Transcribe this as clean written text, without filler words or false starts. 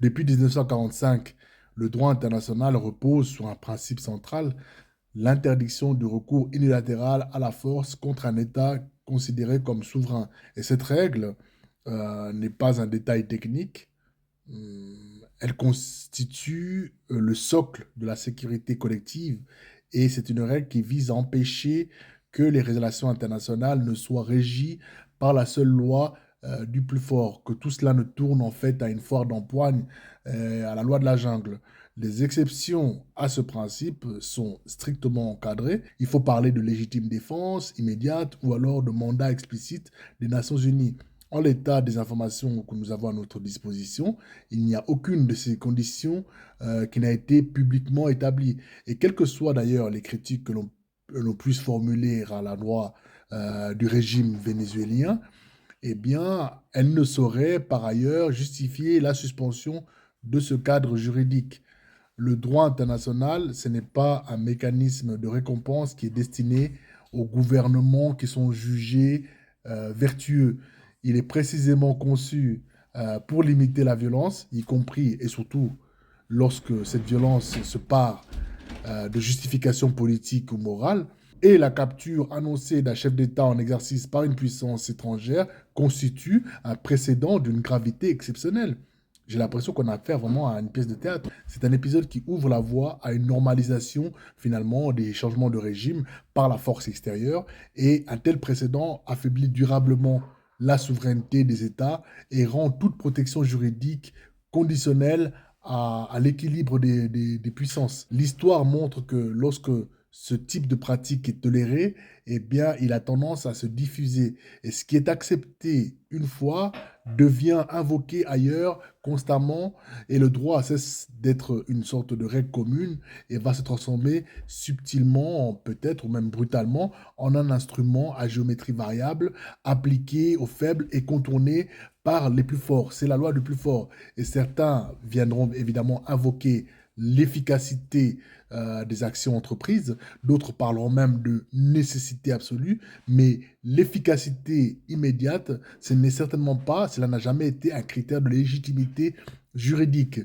Depuis 1945, le droit international repose sur un principe central, l'interdiction du recours unilatéral à la force contre un État considéré comme souverain. Et cette règle n'est pas un détail technique, elle constitue le socle de la sécurité collective et c'est une règle qui vise à empêcher que les relations internationales ne soient régies par la seule loi du plus fort, que tout cela ne tourne en fait à une foire d'empoigne, à la loi de la jungle. Les exceptions à ce principe sont strictement encadrées. Il faut parler de légitime défense immédiate ou alors de mandat explicite des Nations Unies. En l'état des informations que nous avons à notre disposition, il n'y a aucune de ces conditions qui n'a été publiquement établie. Et quelles que soient d'ailleurs les critiques que l'on puisse formuler à la loi du régime vénézuélien, eh bien, elle ne saurait par ailleurs justifier la suspension de ce cadre juridique. Le droit international, ce n'est pas un mécanisme de récompense qui est destiné aux gouvernements qui sont jugés vertueux. Il est précisément conçu pour limiter la violence, y compris et surtout lorsque cette violence se part de justification politique ou morale. Et la capture annoncée d'un chef d'État en exercice par une puissance étrangère constitue un précédent d'une gravité exceptionnelle. J'ai l'impression qu'on a affaire vraiment à une pièce de théâtre. C'est un épisode qui ouvre la voie à une normalisation finalement des changements de régime par la force extérieure et un tel précédent affaiblit durablement la souveraineté des États et rend toute protection juridique conditionnelle à l'équilibre des puissances. L'histoire montre que lorsque ce type de pratique est toléré, eh bien, il a tendance à se diffuser. Et ce qui est accepté une fois devient invoqué ailleurs constamment et le droit cesse d'être une sorte de règle commune et va se transformer subtilement, peut-être ou même brutalement, en un instrument à géométrie variable appliqué aux faibles et contourné par les plus forts. C'est la loi du plus fort. Et certains viendront évidemment invoquer l'efficacité des actions entreprises, d'autres parleront même de nécessité absolue, mais l'efficacité immédiate, ce n'est certainement pas, cela n'a jamais été un critère de légitimité juridique.